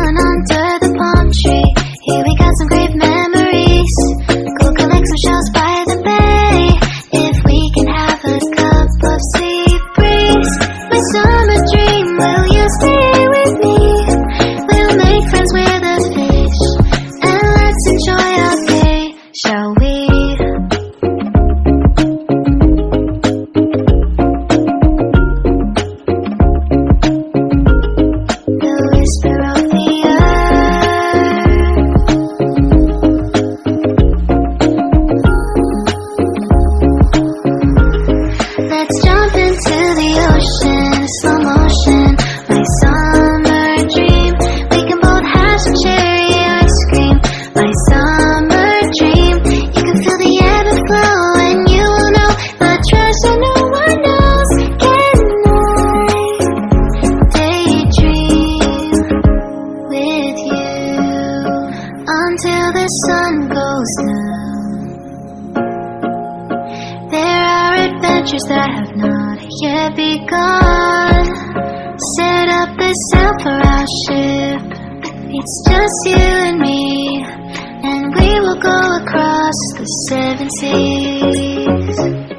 chilling under the palm tree. Here we got some great memories. Go collect some shells by the bay. If we can have a cup of sea breeze, my summer dream, will you stay with me? We'll make friends with the fish, and let's enjoy our day, shall we? The whisper of the earth, let's jump into the ocean, slow motion, my summer dream. We can both have some cherry ice cream, my summer dream. You can feel the ebb and flow, and you will know the treasure no one knows. Can I daydream with you until the sun goes down? There are adventures that have not yet begun. Set up the sail for our ship. It's just you and me, and we will go across the 7 seas.